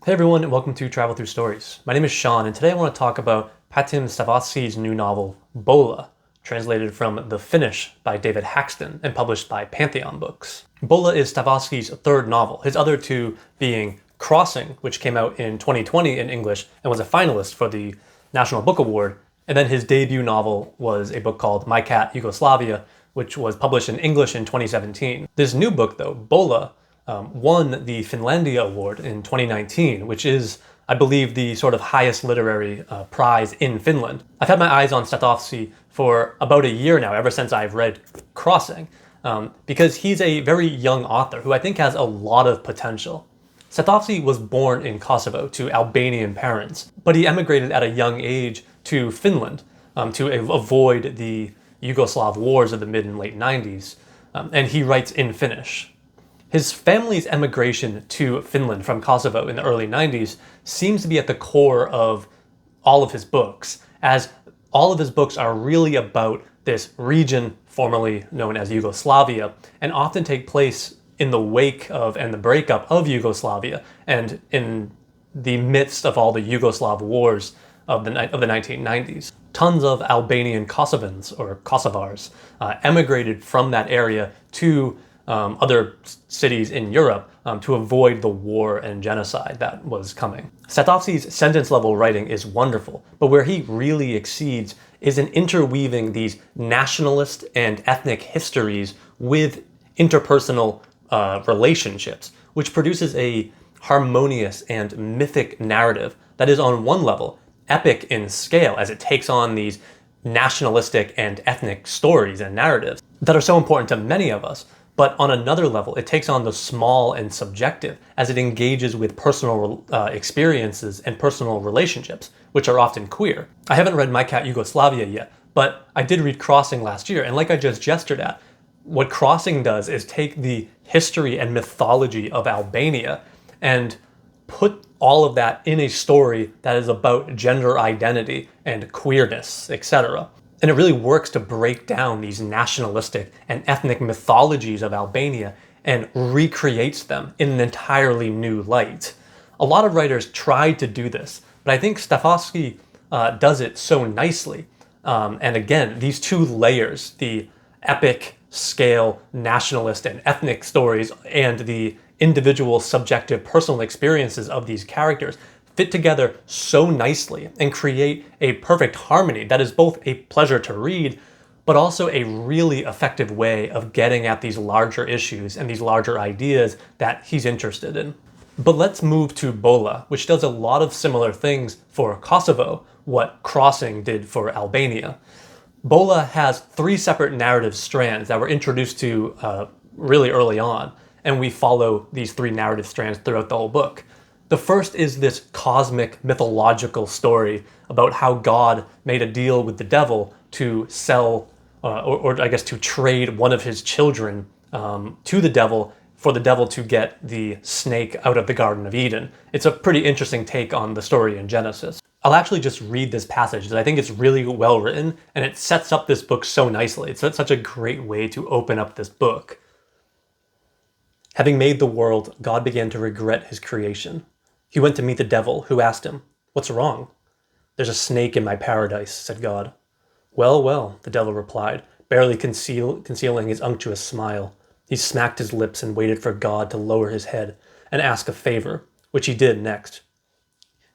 Hey everyone, and welcome to Travel Through Stories. My name is Sean, and today I want to talk about Pajtim Stavazzi's new novel, Bolla, translated from the Finnish by David Hackston and published by Pantheon Books. Bolla is Stavazzi's third novel, his other two being Crossing, which came out in 2020 in English and was a finalist for the National Book Award, and then his debut novel was a book called My Cat, Yugoslavia, which was published in English in 2017. This new book, though, Bolla, won the Finlandia Award in 2019, which is, I believe, the sort of highest literary prize in Finland. I've had my eyes on Statovci for about a year now, ever since I've read Crossing, because he's a very young author who I think has a lot of potential. Statovci was born in Kosovo to Albanian parents, but he emigrated at a young age to Finland to avoid the Yugoslav wars of the mid and late 90s, and he writes in Finnish. His family's emigration to Finland from Kosovo in the early 90s seems to be at the core of all of his books, as all of his books are really about this region formerly known as Yugoslavia, and often take place in the wake of and the breakup of Yugoslavia, and in the midst of all the Yugoslav wars of the 1990s. Tons of Albanian Kosovans, or Kosovars, emigrated from that area to other cities in Europe to avoid the war and genocide that was coming. Statovci's sentence-level writing is wonderful, but where he really exceeds is in interweaving these nationalist and ethnic histories with interpersonal relationships, which produces a harmonious and mythic narrative that is, on one level, epic in scale as it takes on these nationalistic and ethnic stories and narratives that are so important to many of us. But on another level, it takes on the small and subjective as it engages with personal experiences and personal relationships, which are often queer. I haven't read My Cat Yugoslavia yet, but I did read Crossing last year, and like I just gestured at, what Crossing does is take the history and mythology of Albania and put all of that in a story that is about gender identity and queerness, etc. And it really works to break down these nationalistic and ethnic mythologies of Albania and recreates them in an entirely new light. A lot of writers tried to do this, but I think Stavazzi does it so nicely. And again, these two layers, the epic scale nationalist and ethnic stories and the individual subjective personal experiences of these characters, fit together so nicely and create a perfect harmony that is both a pleasure to read, but also a really effective way of getting at these larger issues and these larger ideas that he's interested in. But let's move to Bolla, which does a lot of similar things for Kosovo, what Crossing did for Albania. Bolla has three separate narrative strands that were introduced to really early on, and we follow these three narrative strands throughout the whole book. The first is this cosmic mythological story about how God made a deal with the devil to sell, or I guess to trade one of his children to the devil for the devil to get the snake out of the Garden of Eden. It's a pretty interesting take on the story in Genesis. I'll actually just read this passage because I think it's really well written and it sets up this book so nicely. It's such a great way to open up this book. Having made the world, God began to regret his creation. He went to meet the devil, who asked him, "What's wrong?" "There's a snake in my paradise," said God. "Well, well," the devil replied, barely concealing his unctuous smile. He smacked his lips and waited for God to lower his head and ask a favor, which he did next.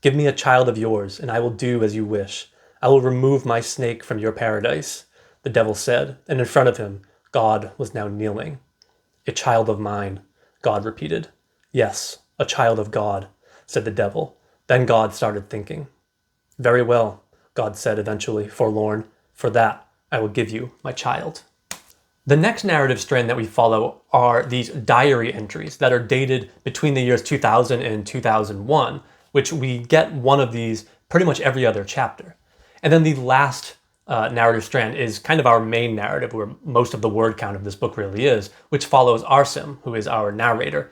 "Give me a child of yours, and I will do as you wish. I will remove my snake from your paradise," the devil said, and in front of him, God was now kneeling. "A child of mine," God repeated. "Yes, a child of God," said the devil. Then God started thinking. "Very well," God said eventually, forlorn. "For that, I will give you my child." The next narrative strand that we follow are these diary entries that are dated between the years 2000 and 2001, which we get one of these pretty much every other chapter. And then the last narrative strand is kind of our main narrative, where most of the word count of this book really is, which follows Arsim, who is our narrator.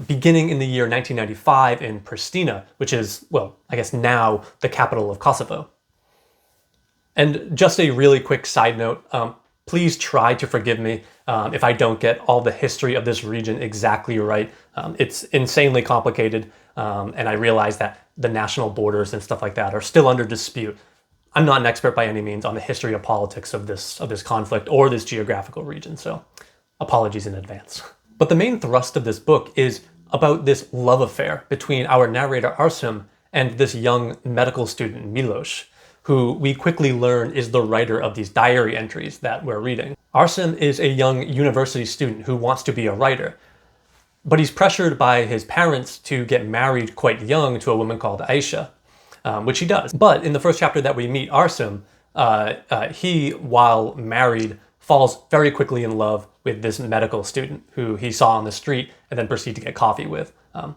Beginning in the year 1995 in Pristina, which is, well, I guess now the capital of Kosovo. And just a really quick side note, please try to forgive me if I don't get all the history of this region exactly right. It's insanely complicated, and I realized that the national borders and stuff like that are still under dispute. I'm not an expert by any means on the history of politics of this conflict or this geographical region, so apologies in advance. But the main thrust of this book is about this love affair between our narrator Arsim and this young medical student Milos, who we quickly learn is the writer of these diary entries that we're reading. Arsim is a young university student who wants to be a writer, but he's pressured by his parents to get married quite young to a woman called Aisha, which he does. But in the first chapter that we meet Arsim, he, while married, falls very quickly in love with this medical student who he saw on the street and then proceeded to get coffee with,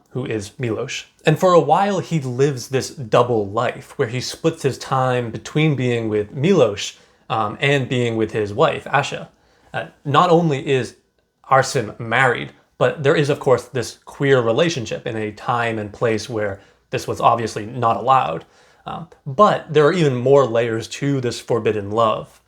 who is Milos. And for a while, he lives this double life where he splits his time between being with Milos and being with his wife, Asha. Not only is Arsim married, but there is, of course, this queer relationship in a time and place where this was obviously not allowed. But there are even more layers to this forbidden love.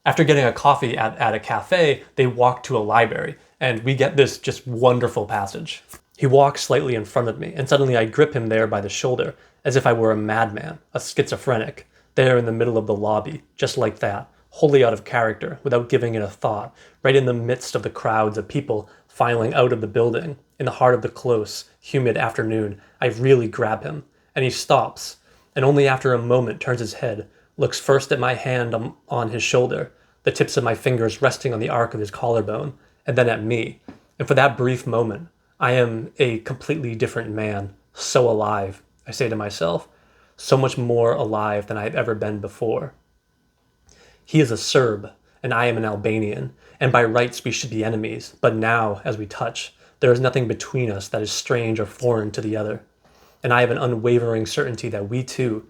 After getting a coffee at a cafe, they walk to a library, and we get this just wonderful passage. He walks slightly in front of me, and suddenly I grip him there by the shoulder, as if I were a madman, a schizophrenic, there in the middle of the lobby, just like that, wholly out of character, without giving it a thought, right in the midst of the crowds of people filing out of the building, in the heart of the close, humid afternoon. I really grab him, and he stops, and only after a moment turns his head, looks first at my hand on his shoulder, the tips of my fingers resting on the arc of his collarbone, and then at me. And for that brief moment, I am a completely different man, so alive, I say to myself, so much more alive than I've ever been before. He is a Serb, and I am an Albanian, and by rights we should be enemies, but now, as we touch, there is nothing between us that is strange or foreign to the other. And I have an unwavering certainty that we too,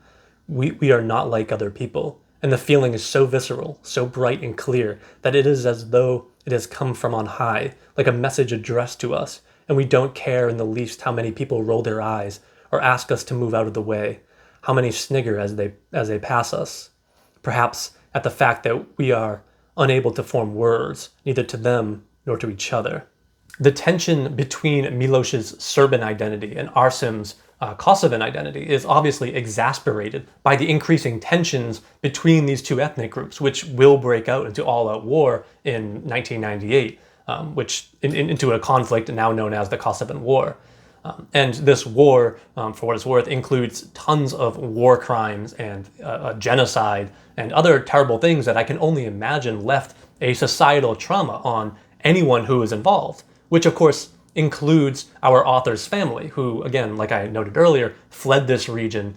we are not like other people, and the feeling is so visceral, so bright and clear, that it is as though it has come from on high, like a message addressed to us, and we don't care in the least how many people roll their eyes or ask us to move out of the way, how many snigger as they pass us, perhaps at the fact that we are unable to form words, neither to them nor to each other. The tension between Milos's Serbian identity and Arsim's Kosovan identity is obviously exasperated by the increasing tensions between these two ethnic groups, which will break out into all-out war in 1998, into a conflict now known as the Kosovan War. And this war, for what it's worth, includes tons of war crimes and genocide and other terrible things that I can only imagine left a societal trauma on anyone who is involved, which of course includes our author's family, who, again, like I noted earlier, fled this region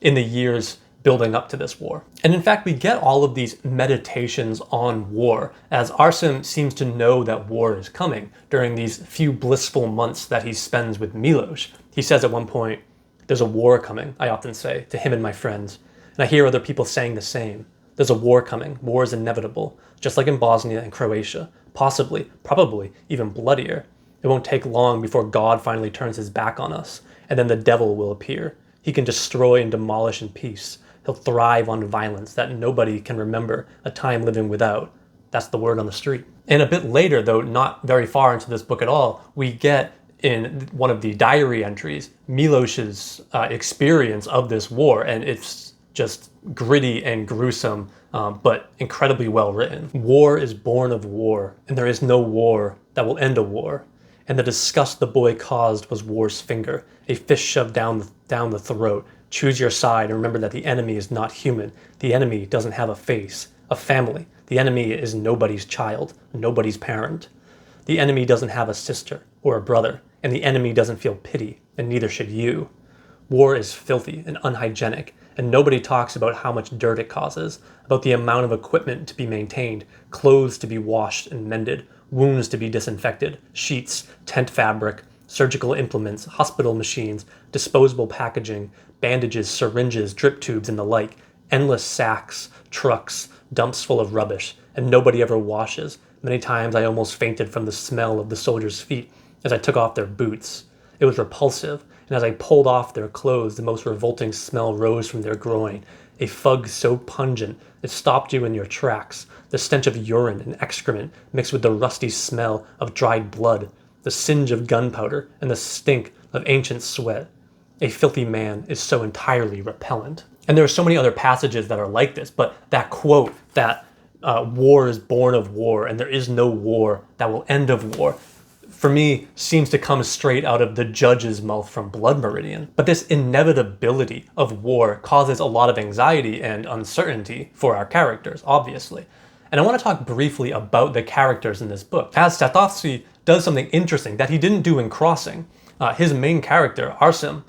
in the years building up to this war. And in fact, we get all of these meditations on war, as Arsim seems to know that war is coming during these few blissful months that he spends with Milos. He says at one point, "There's a war coming," I often say to him and my friends, and I hear other people saying the same. There's a war coming. War is inevitable, just like in Bosnia and Croatia, possibly, probably even bloodier. It won't take long before God finally turns his back on us, and then the devil will appear. He can destroy and demolish in peace. He'll thrive on violence that nobody can remember a time living without. That's the word on the street. And a bit later, though not very far into this book at all, we get in one of the diary entries Milos's experience of this war, and it's just gritty and gruesome, but incredibly well written. War is born of war, and there is no war that will end a war. And the disgust the boy caused was war's finger, a fist shoved down the throat. Choose your side and remember that the enemy is not human. The enemy doesn't have a face, a family. The enemy is nobody's child, nobody's parent. The enemy doesn't have a sister or a brother, and the enemy doesn't feel pity, and neither should you. War is filthy and unhygienic, and nobody talks about how much dirt it causes, about the amount of equipment to be maintained, clothes to be washed and mended, wounds to be disinfected, sheets, tent fabric, surgical implements, hospital machines, disposable packaging, bandages, syringes, drip tubes, and the like, endless sacks, trucks, dumps full of rubbish, and nobody ever washes. Many times I almost fainted from the smell of the soldiers' feet as I took off their boots. It was repulsive, and as I pulled off their clothes, the most revolting smell rose from their groin, a fug so pungent it stopped you in your tracks, the stench of urine and excrement mixed with the rusty smell of dried blood, the singe of gunpowder, and the stink of ancient sweat. a filthy man is so entirely repellent. And there are so many other passages that are like this, but that quote that war is born of war and there is no war that will end of war, for me, seems to come straight out of the judge's mouth from Blood Meridian. But this inevitability of war causes a lot of anxiety and uncertainty for our characters, obviously. And I want to talk briefly about the characters in this book, as Stavazzi does something interesting that he didn't do in Crossing. His main character, Arsim,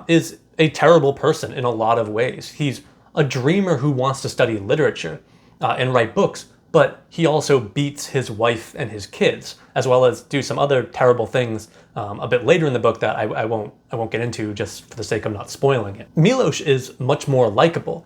is a terrible person in a lot of ways. He's a dreamer who wants to study literature and write books, but he also beats his wife and his kids, as well as do some other terrible things a bit later in the book that I won't get into just for the sake of not spoiling it. Milos is much more likable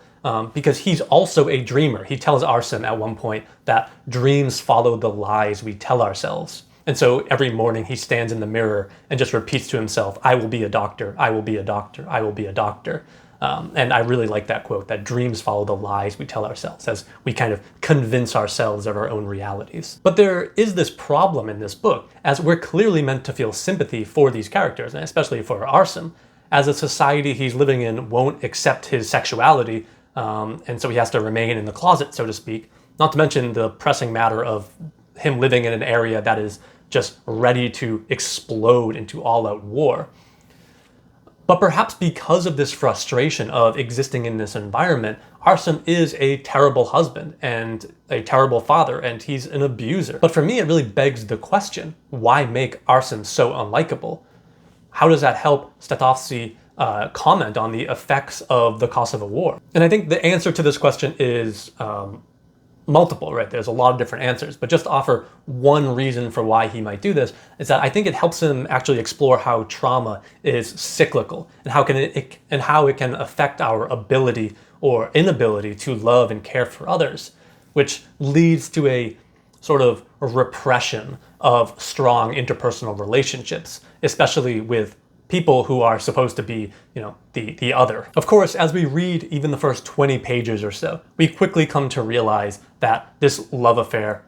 because he's also a dreamer. He tells Arsim at one point that dreams follow the lies we tell ourselves. And so every morning he stands in the mirror and just repeats to himself, I will be a doctor, I will be a doctor, I will be a doctor. And I really like that quote, that dreams follow the lies we tell ourselves as we kind of convince ourselves of our own realities. But there is this problem in this book, as we're clearly meant to feel sympathy for these characters, and especially for Arsim, as a society he's living in won't accept his sexuality, and so he has to remain in the closet, so to speak, not to mention the pressing matter of him living in an area that is just ready to explode into all-out war. But perhaps because of this frustration of existing in this environment, Arsim is a terrible husband and a terrible father, and he's an abuser. But for me, it really begs the question, why make Arsim so unlikable? How does that help Stavazzi comment on the effects of the Kosovo War? And I think the answer to this question is multiple, right? There's a lot of different answers, but just to offer one reason for why he might do this is that I think it helps him actually explore how trauma is cyclical and how it can affect our ability or inability to love and care for others, which leads to a sort of repression of strong interpersonal relationships, especially with people who are supposed to be, the other. Of course, as we read even the first 20 pages or so, we quickly come to realize that this love affair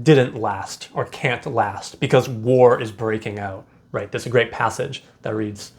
didn't last or can't last because war is breaking out, right? There's a great passage that reads,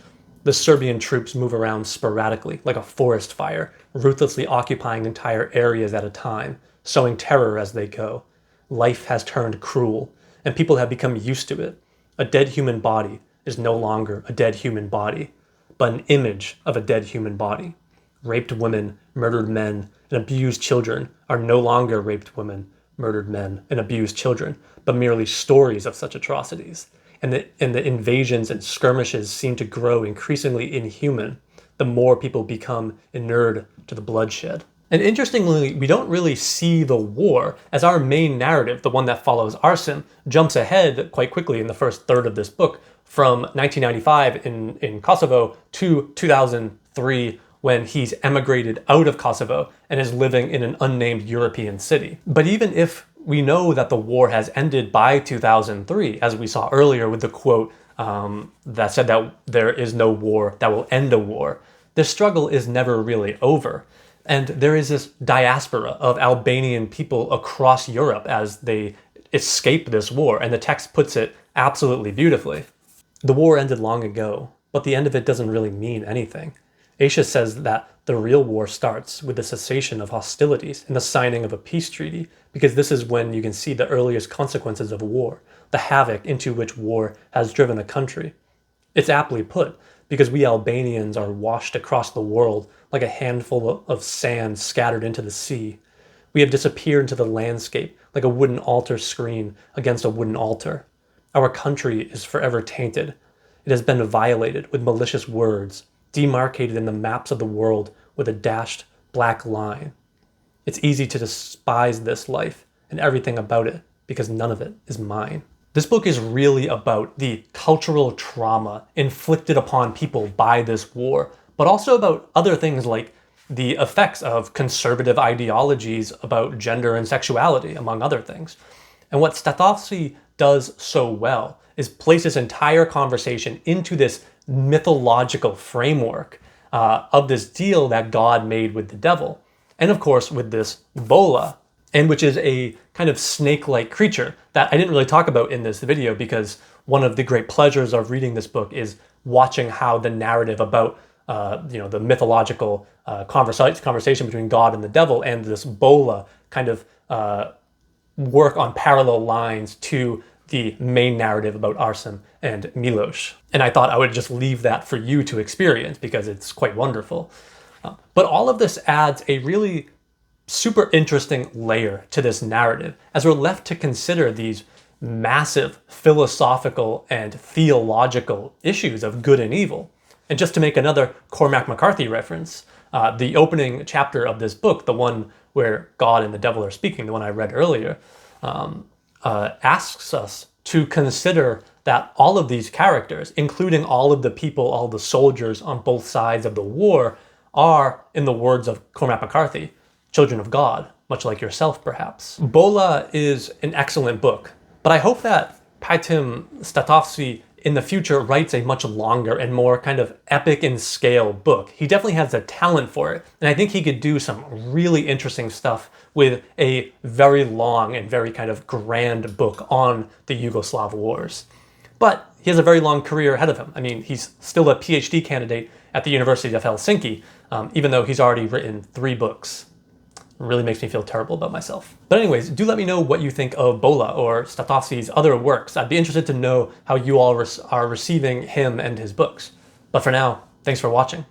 "The Serbian troops move around sporadically like a forest fire, ruthlessly occupying entire areas at a time, sowing terror as they go. Life has turned cruel, and people have become used to it. A dead human body is no longer a dead human body, but an image of a dead human body. Raped women, murdered men, and abused children are no longer raped women, murdered men, and abused children, but merely stories of such atrocities. And the invasions and skirmishes seem to grow increasingly inhuman the more people become inured to the bloodshed." And interestingly, we don't really see the war as our main narrative, the one that follows Arsim, jumps ahead quite quickly in the first third of this book from 1995 in Kosovo to 2003 when he's emigrated out of Kosovo and is living in an unnamed European city. But even if we know that the war has ended by 2003, as we saw earlier with the quote that said that there is no war that will end a war, this struggle is never really over. And there is this diaspora of Albanian people across Europe as they escape this war, and the text puts it absolutely beautifully. "The war ended long ago, but the end of it doesn't really mean anything. Aisha says that the real war starts with the cessation of hostilities and the signing of a peace treaty, because this is when you can see the earliest consequences of war, the havoc into which war has driven a country. It's aptly put, because we Albanians are washed across the world like a handful of sand scattered into the sea. We have disappeared into the landscape like a wooden altar screen against a wooden altar. Our country is forever tainted. It has been violated with malicious words, demarcated in the maps of the world with a dashed black line. It's easy to despise this life and everything about it because none of it is mine." This book is really about the cultural trauma inflicted upon people by this war, but also about other things like the effects of conservative ideologies about gender and sexuality, among other things. And what Stavazzi does so well is place this entire conversation into this mythological framework of this deal that God made with the devil. And of course, with this Bolla, and which is a kind of snake-like creature that I didn't really talk about in this video because one of the great pleasures of reading this book is watching how the narrative about the mythological conversation between God and the devil, and this Bolla kind of work on parallel lines to the main narrative about Arsim and Milos. And I thought I would just leave that for you to experience because it's quite wonderful. But all of this adds a really super interesting layer to this narrative as we're left to consider these massive philosophical and theological issues of good and evil. And just to make another Cormac McCarthy reference, the opening chapter of this book, the one where God and the devil are speaking, the one I read earlier, asks us to consider that all of these characters, including all of the people, all the soldiers on both sides of the war, are, in the words of Cormac McCarthy, children of God, much like yourself, perhaps. Bolla is an excellent book, but I hope that Pajtim Statovci in the future writes a much longer and more kind of epic in scale book. He definitely has the talent for it, and I think he could do some really interesting stuff with a very long and very kind of grand book on the Yugoslav wars. But he has a very long career ahead of him. I mean, he's still a PhD candidate at the University of Helsinki, even though he's already written 3 books. It really makes me feel terrible about myself. But anyways, do let me know what you think of Bolla or Statovci's other works. I'd be interested to know how you all are receiving him and his books. But for now, thanks for watching.